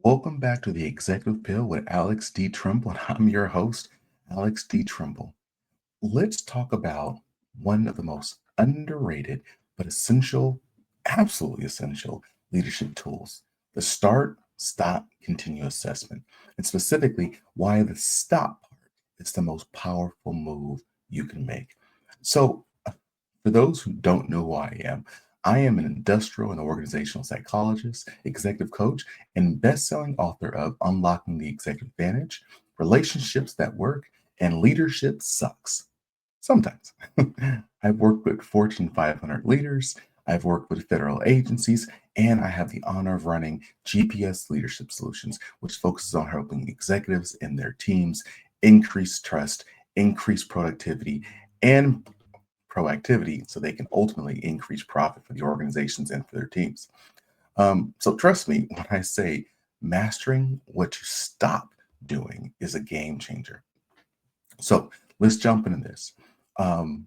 Welcome back to the Executive Pill with Alex D. Tremble, and I'm your host, Alex D. Tremble. Let's talk about one of the most underrated but essential, absolutely essential leadership tools, the start, stop, continue assessment, and specifically why the stop part is the most powerful move you can make. So, for those who don't know who I am an industrial and organizational psychologist, executive coach, and best-selling author of Unlocking the Executive Advantage, Relationships That Work, and Leadership Sucks. Sometimes. I've worked with Fortune 500 leaders, I've worked with federal agencies, and I have the honor of running GPS Leadership Solutions, which focuses on helping executives and their teams increase trust, increase productivity, and proactivity so they can ultimately increase profit for the organizations and for their teams. So trust me when I say mastering what you stop doing is a game changer. So let's jump into this. Um,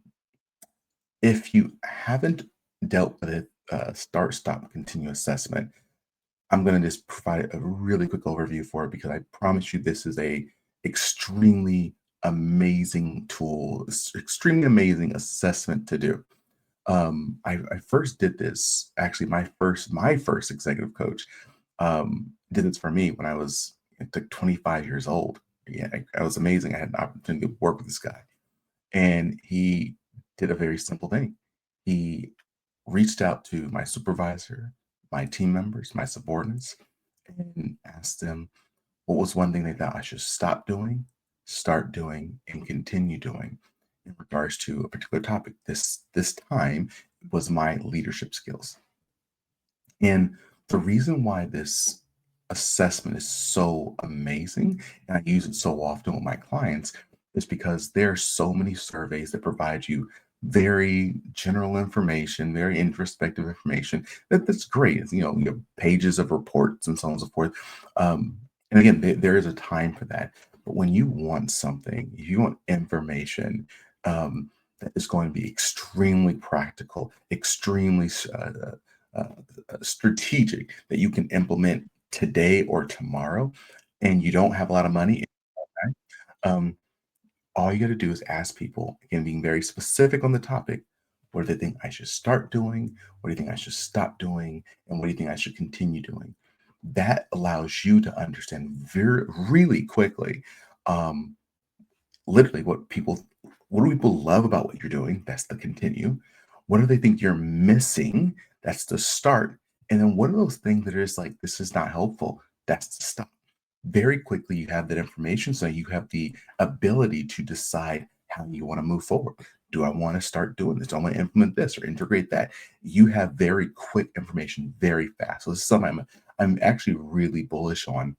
if you haven't dealt with it, start, stop, continue assessment, I'm going to just provide a really quick overview for it because I promise you this is a extremely amazing tool, extremely amazing assessment to do. I first did this actually my first executive coach did this for me when I was like 25 years old. Yeah, I was amazing. I had an opportunity to work with this guy, and he did a very simple thing. He reached out to my supervisor, my team members, my subordinates, and asked them what was one thing they thought I should stop doing, start doing, and continue doing in regards to a particular topic. This time was my leadership skills. And the reason why this assessment is so amazing, and I use it so often with my clients, is because there are so many surveys that provide you very general information, very introspective information. That's great. You have pages of reports and so on and so forth. And again, there is a time for that. But when you want something, if you want information that is going to be extremely practical, extremely uh, strategic that you can implement today or tomorrow, and you don't have a lot of money, okay, um, all you got to do is ask people, again, being very specific on the topic. What do they think I should start doing? What do you think I should stop doing? And what do you think I should continue doing? That allows you to understand very, really quickly, um, literally what do people love about what you're doing? That's the continue. What do they think you're missing? That's the start. And then what are those things that are just like, this is not helpful? That's the stop. Very quickly, you have that information. So you have the ability to decide how you want to move forward. Do I want to start doing this? Do I want to implement this or integrate that? You have very quick information very fast. So this is something I'm actually really bullish on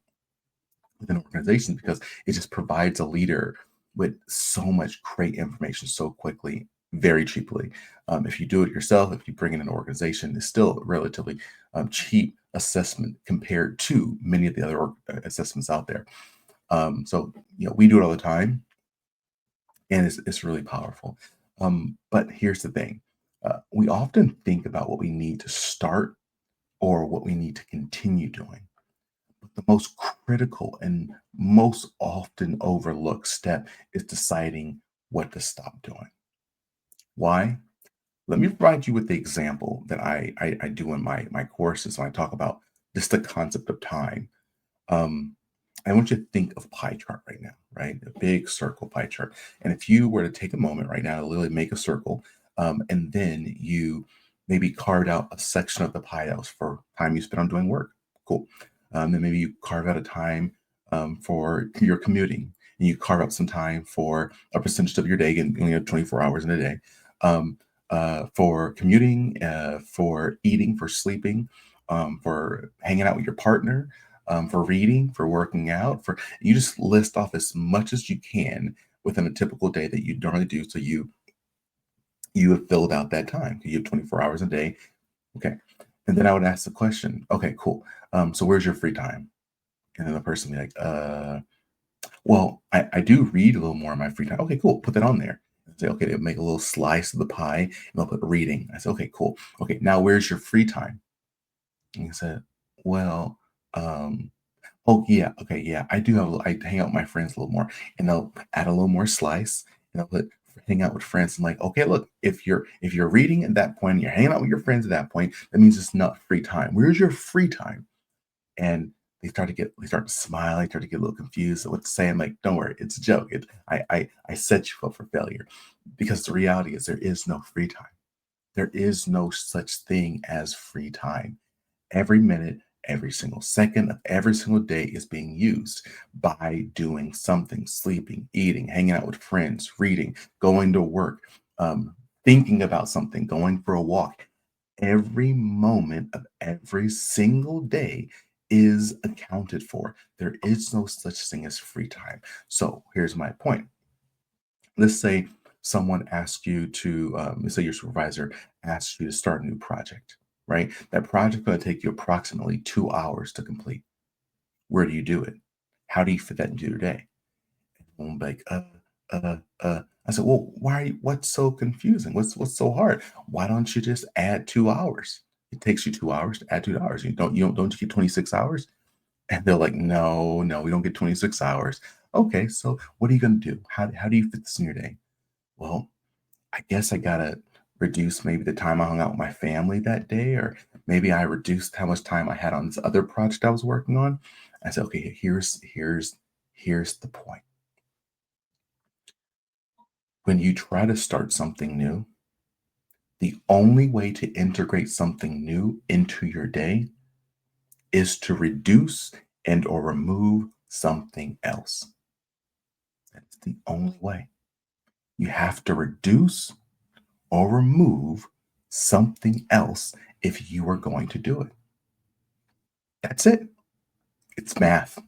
within organizations because it just provides a leader with so much great information so quickly, very cheaply. If you do it yourself, if you bring in an organization, it's still a relatively cheap assessment compared to many of the other assessments out there. So we do it all the time, and it's really powerful. But here's the thing: we often think about what we need to start or what we need to continue doing. The most critical and most often overlooked step is deciding what to stop doing. Why? Let me provide you with the example that I do in my courses when I talk about just the concept of time. Um, I want you to think of pie chart right now, right? A big circle pie chart. And if you were to take a moment right now to literally make a circle, and then you maybe carved out a section of the pie that was for time you spent on doing work. Cool. Then maybe you carve out a time for your commuting, and you carve out some time for a percentage of your day, and you only have 24 hours in a day, um, for commuting, for eating, for sleeping, for hanging out with your partner, for reading, for working out, for you just list off as much as you can within a typical day that you normally do. So you have filled out that time. You have 24 hours a day. Okay. And then I would ask the question, okay, cool. So where's your free time? And then the person would be like, well, I do read a little more in my free time. Okay, cool. Put that on there. Say, okay, they'll make a little slice of the pie and they'll put reading. I said, okay, cool. Okay, now where's your free time? And he said, well, um, Oh, yeah, okay, yeah, I do have a I hang out with my friends a little more, and they'll add a little more slice, and I'll put hang out with friends. I'm like, "Okay, look, if you're reading at that point, you're hanging out with your friends at that point, that means it's not free time. Where's your free time?" And they start to smile, they start to get a little confused at what to say. I'm like, "Don't worry, it's a joke. I set you up for failure." Because the reality is there is no free time. There is no such thing as free time. Every minute, every single second of every single day is being used by doing something, sleeping, eating, hanging out with friends, reading, going to work, thinking about something, going for a walk. Every moment of every single day is accounted for. There is no such thing as free time. So here's my point. Let's say someone asks you to, let's say your supervisor asks you to start a new project, right? That project going to take you approximately 2 hours to complete. Where do you do it? How do you fit that into your day? And I'm like, I said, well, why? What's so confusing? What's so hard? Why don't you just add 2 hours? It takes you 2 hours to add 2 hours. You don't you get 26 hours? And they're like, no, no, we don't get 26 hours. Okay, so what are you going to do? How do you fit this in your day? Well, I guess I gotta reduce maybe the time I hung out with my family that day, or maybe I reduced how much time I had on this other project I was working on. I said, okay, here's the point. When you try to start something new, the only way to integrate something new into your day is to reduce and or remove something else. That's the only way. You have to reduce or remove something else if you are going to do it. That's it. It's math.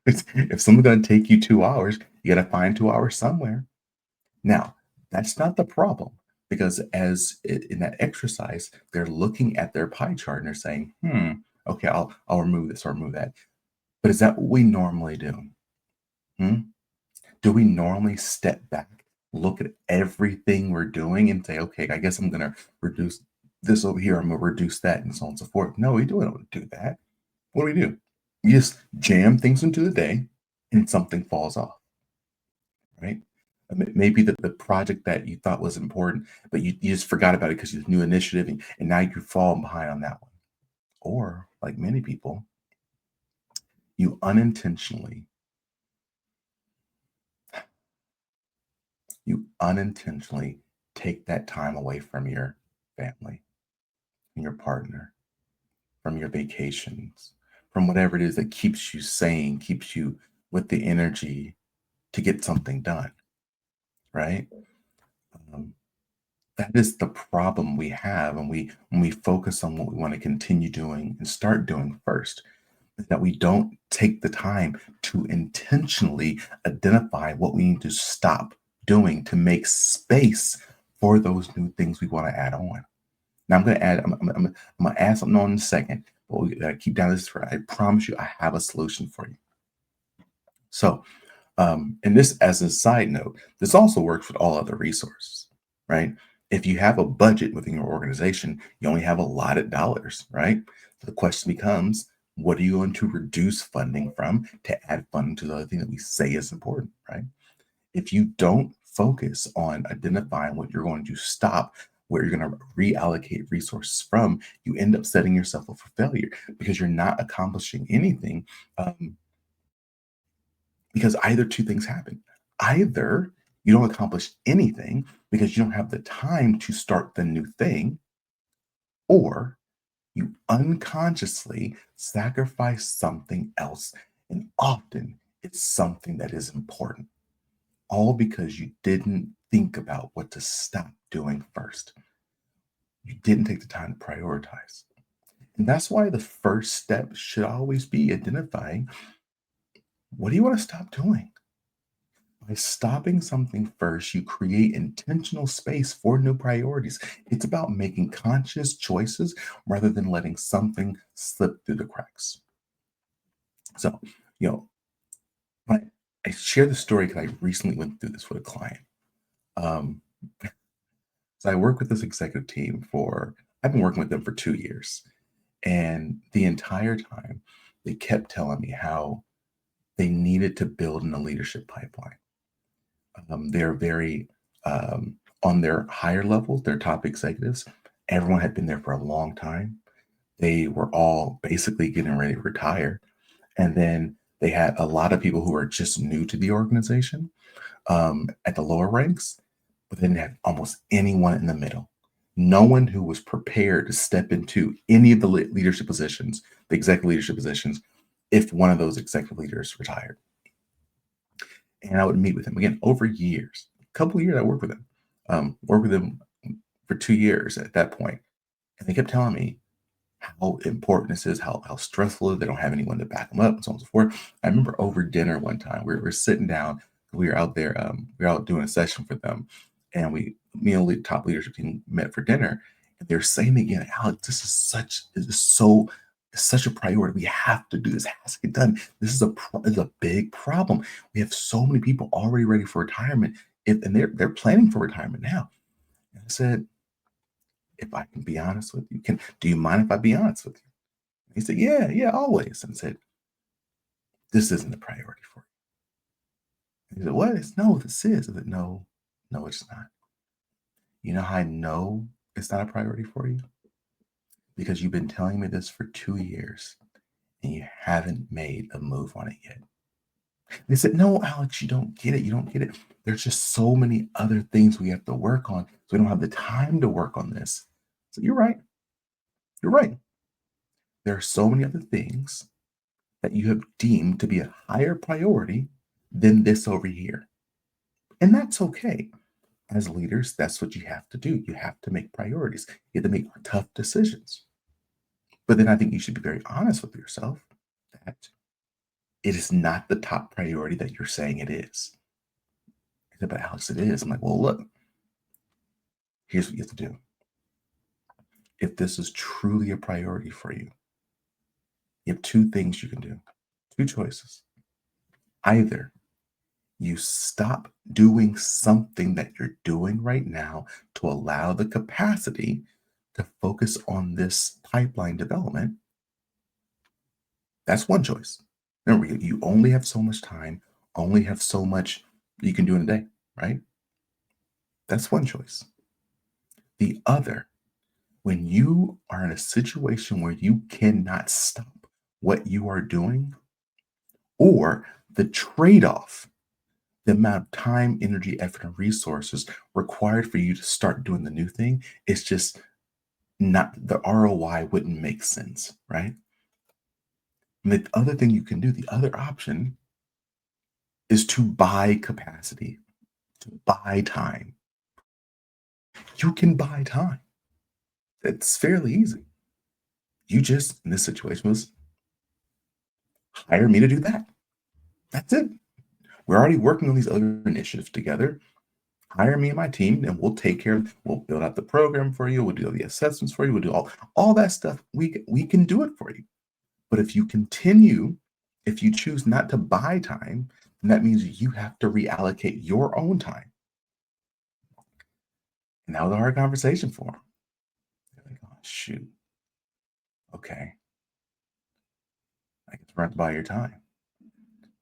If someone's going to take you 2 hours, you got to find 2 hours somewhere. Now, that's not the problem because in that exercise, they're looking at their pie chart and they're saying, okay, I'll remove this or remove that. But is that what we normally do? Hmm? Do we normally step back, look at everything we're doing and say, okay, I guess I'm going to reduce this over here, I'm going to reduce that, and so on and so forth? No, we don't do that. What do we do? You just jam things into the day and something falls off, right? Maybe the project that you thought was important, but you just forgot about it because it's a new initiative and now you're falling behind on that one. Or, like many people, you unintentionally take that time away from your family, from your partner, from your vacations, from whatever it is that keeps you sane, keeps you with the energy to get something done, right? Um, that is the problem we have when we focus on what we want to continue doing and start doing first, is that we don't take the time to intentionally identify what we need to stop doing to make space for those new things we want to add on. Now I'm gonna add something on in a second, but we gotta keep down this thread. I promise you I have a solution for you. So and this, as a side note, this also works with all other resources, right? If you have a budget within your organization, you only have allotted dollars, right? So the question becomes, what are you going to reduce funding from to add funding to the other thing that we say is important, right? If you don't focus on identifying what you're going to stop, where you're going to reallocate resources from, you end up setting yourself up for failure because you're not accomplishing anything. Because either two things happen. Either you don't accomplish anything because you don't have the time to start the new thing, or you unconsciously sacrifice something else. And often it's something that is important, all because you didn't think about what to stop doing first. You didn't take the time to prioritize. And that's why the first step should always be identifying, what do you want to stop doing? By stopping something first, you create intentional space for new priorities. It's about making conscious choices rather than letting something slip through the cracks. So, you know, I share the story because I recently went through this with a client. Um, so I work with this executive team I've been working with them for 2 years. And the entire time, they kept telling me how they needed to build in a leadership pipeline. They're very on their higher levels, their top executives. Everyone had been there for a long time. They were all basically getting ready to retire. And then they had a lot of people who are just new to the organization at the lower ranks, but then they had almost anyone in the middle. No one who was prepared to step into any of the leadership positions, the executive leadership positions, if one of those executive leaders retired. And I would meet with him again over years. A couple of years I worked with him for 2 years at that point. And they kept telling me how important this is, how stressful it is. They don't have anyone to back them up, and so on and so forth. I remember over dinner one time, we were sitting down, we were out there, we were out doing a session for them, and me and the top leadership team met for dinner, and they're saying again, Alex, this is so it's such a priority. We have to do this. It has to get done. This is is a big problem. We have so many people already ready for retirement, and they're planning for retirement now. And I said, if I can be honest with you, do you mind if I be honest with you? He said, yeah, yeah, always. And I said, this isn't a priority for you. He said, what? No, this is. I said, no, no, it's not. You know how I know it's not a priority for you? Because you've been telling me this for 2 years and you haven't made a move on it yet. They said, no, Alex, you don't get it. You don't get it. There's just so many other things we have to work on. So we don't have the time to work on this. So you're right. You're right. There are so many other things that you have deemed to be a higher priority than this over here. And that's okay. As leaders, that's what you have to do. You have to make priorities. You have to make tough decisions. But then I think you should be very honest with yourself that it is not the top priority that you're saying it is. I said, but Alex, it is. I'm like, well, look, here's what you have to do. If this is truly a priority for you, you have two things you can do, two choices. Either you stop doing something that you're doing right now to allow the capacity to focus on this pipeline development. That's one choice. Remember, you only have so much time, only have so much you can do in a day, right? That's one choice. The other, when you are in a situation where you cannot stop what you are doing, or the trade off, the amount of time, energy, effort, and resources required for you to start doing the new thing is just not the ROI wouldn't make sense, right? And the other thing you can do, the other option is to buy capacity, to buy time. You can buy time. It's fairly easy. You just, in this situation, was hire me to do that. That's it. We're already working on these other initiatives together. Hire me and my team, and we'll take care of. We'll build out the program for you. We'll do all the assessments for you. We'll do all that stuff. We can do it for you. But if you choose not to buy time, then that means you have to reallocate your own time. And that was a hard conversation for them. They're like, oh shoot, okay, I guess we're have to buy your time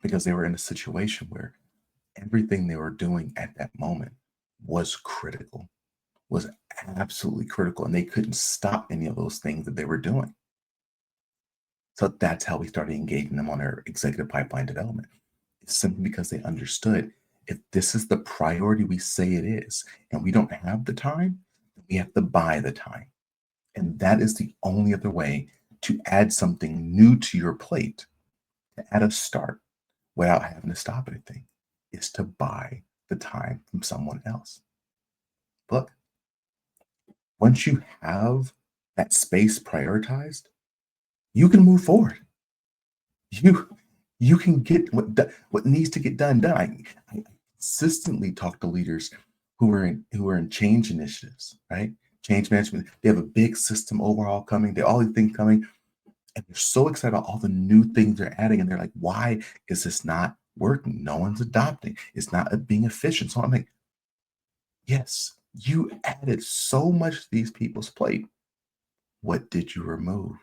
because they were in a situation where everything they were doing at that moment was critical, was absolutely critical, and they couldn't stop any of those things that they were doing. So that's how we started engaging them on our executive pipeline development. It's simply because they understood if this is the priority we say it is, and we don't have the time, we have to buy the time. And that is the only other way to add something new to your plate, to add a start without having to stop anything, is to buy the time from someone else. Look, once you have that space prioritized, you can move forward. You you can get what needs to get done. I consistently talk to leaders who are in change initiatives, right? Change management. They have a big system overhaul coming. They all these things coming, and they're so excited about all the new things they're adding. And they're like, "Why is this not working? No one's adopting. It's not being efficient." So I'm like, "Yes, you added so much to these people's plate. What did you remove?"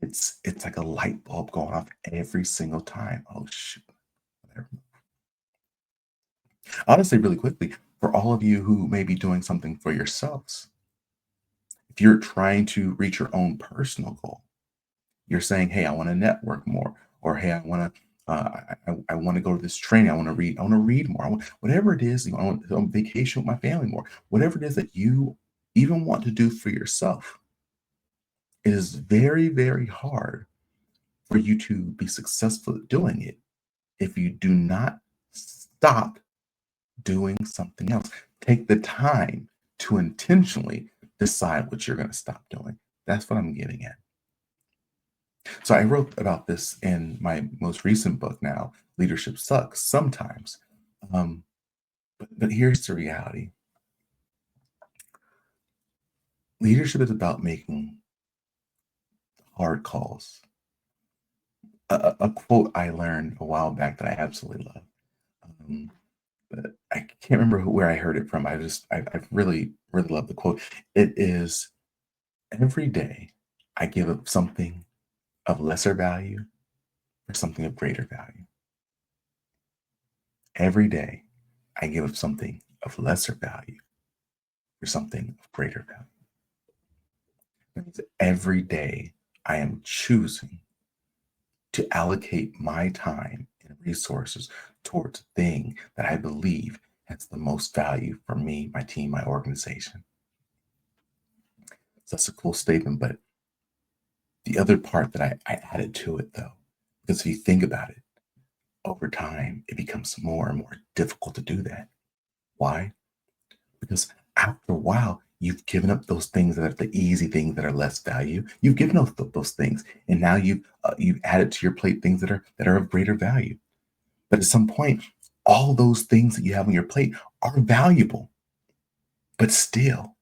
It's like a light bulb going off every single time. Oh shoot. Honestly, really quickly, for all of you who may be doing something for yourselves, if you're trying to reach your own personal goal, you're saying, "Hey, I want to network more," or "Hey, I want to, I want to go to this training. I want to read. I want to read more. I want whatever it is. I want to go on vacation with my family more. Whatever it is that you even want to do for yourself, it is very, very hard for you to be successful at doing it if you do not stop doing something else. Take the time to intentionally decide what you're going to stop doing. That's what I'm getting at. So I wrote about this in my most recent book now, Leadership Sucks Sometimes. Um, but here's the reality. Leadership is about making hard calls. A quote I learned a while back that I absolutely love. Um, but I can't remember where I heard it from. I really, really love the quote. It is every day I give up something of lesser value for something of greater value. Every day I give up something of lesser value for something of greater value. That means every day I am choosing to allocate my time and resources towards the thing that I believe has the most value for me, my team, my organization. So that's a cool statement. But the other part that I added to it, though, because if you think about it, over time, it becomes more and more difficult to do that. Why? Because after a while, you've given up those things that are the easy things that are less value. You've given up those things, and now you've added to your plate things that are of greater value. But at some point, all those things that you have on your plate are valuable, but still,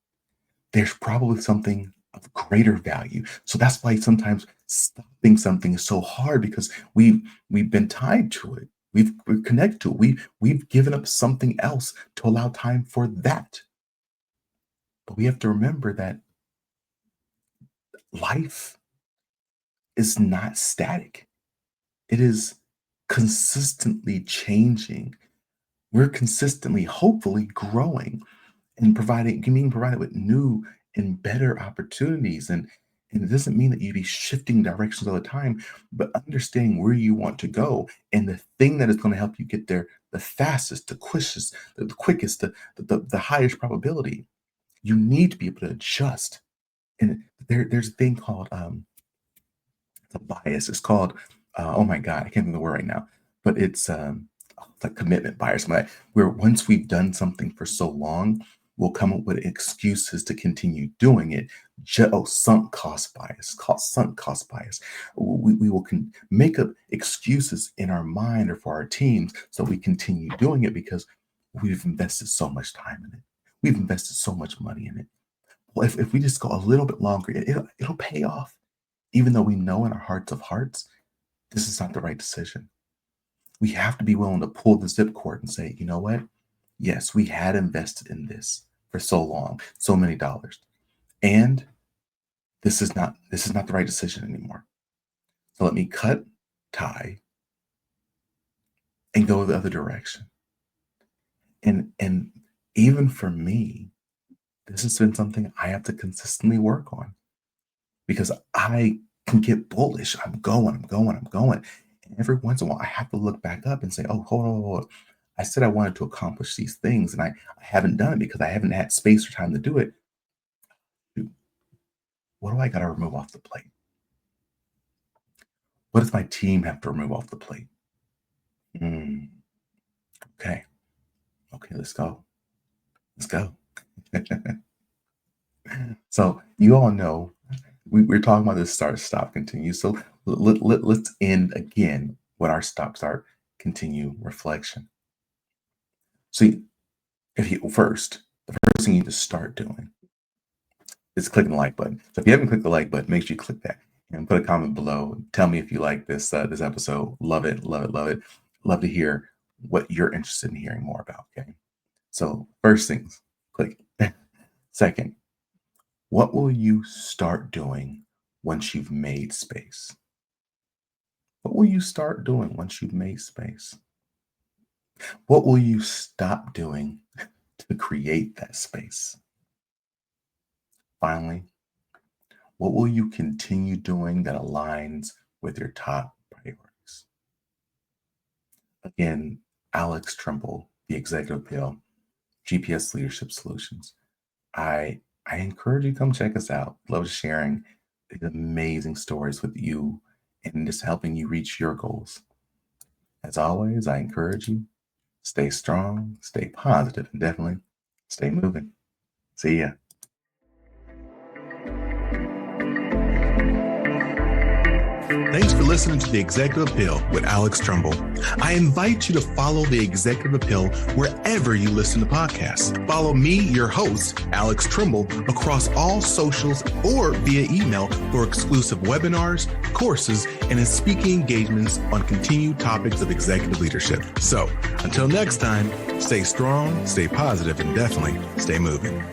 there's probably something of greater value. So that's why sometimes stopping something is so hard because we've been tied to it. We're connected to it. We've given up something else to allow time for that. But we have to remember that life is not static. It is consistently changing. We're consistently, hopefully, growing and being provided with new and better opportunities. And it doesn't mean that you be shifting directions all the time, but understanding where you want to go and the thing that is going to help you get there the fastest, the quickest, the highest probability. You need to be able to adjust. And there's a thing called it's a bias. It's called oh my god, I can't think of the word right now, but it's like commitment bias. Where once we've done something for so long, we'll come up with excuses to continue doing it. Sunk cost bias, sunk cost bias. We will make up excuses in our mind or for our teams so we continue doing it because we've invested so much time in it. We've invested so much money in it. Well, if we just go a little bit longer, it'll pay off even though we know in our hearts of hearts, this is not the right decision. We have to be willing to pull the zip cord and say, you know what? Yes, we had invested in this for so long, so many dollars. And this is not the right decision anymore. So let me cut, tie, and go the other direction. And even for me, this has been something I have to consistently work on because I can get bullish. I'm going, I'm going, I'm going. And every once in a while, I have to look back up and say, oh, hold on, hold on. I said I wanted to accomplish these things, and I haven't done it because I haven't had space or time to do it. What do I got to remove off the plate? What does my team have to remove off the plate? Mm, okay. Okay, let's go. Let's go. So you all know we're talking about this start, stop, continue. So let's end again with our stop, start, continue reflection. See, if you first, the first thing you need to start doing is clicking the like button. So if you haven't clicked the like button, make sure you click that and put a comment below. Tell me if you like this episode. Love it, love it, love it. Love to hear what you're interested in hearing more about. Okay. So first things, click. Second, what will you start doing once you've made space? What will you start doing once you've made space? What will you stop doing to create that space? Finally, what will you continue doing that aligns with your top priorities? Again, Alex Tremble, the Executive Pill, GPS Leadership Solutions. I encourage you to come check us out. Love sharing these amazing stories with you and just helping you reach your goals. As always, I encourage you, stay strong, stay positive, and definitely stay moving. See ya. Thanks for listening to The Executive Appeal with Alex Tremble. I invite you to follow The Executive Appeal wherever you listen to podcasts. Follow me, your host, Alex Tremble, across all socials or via email for exclusive webinars, courses, and in speaking engagements on continued topics of executive leadership. So until next time, stay strong, stay positive, and definitely stay moving.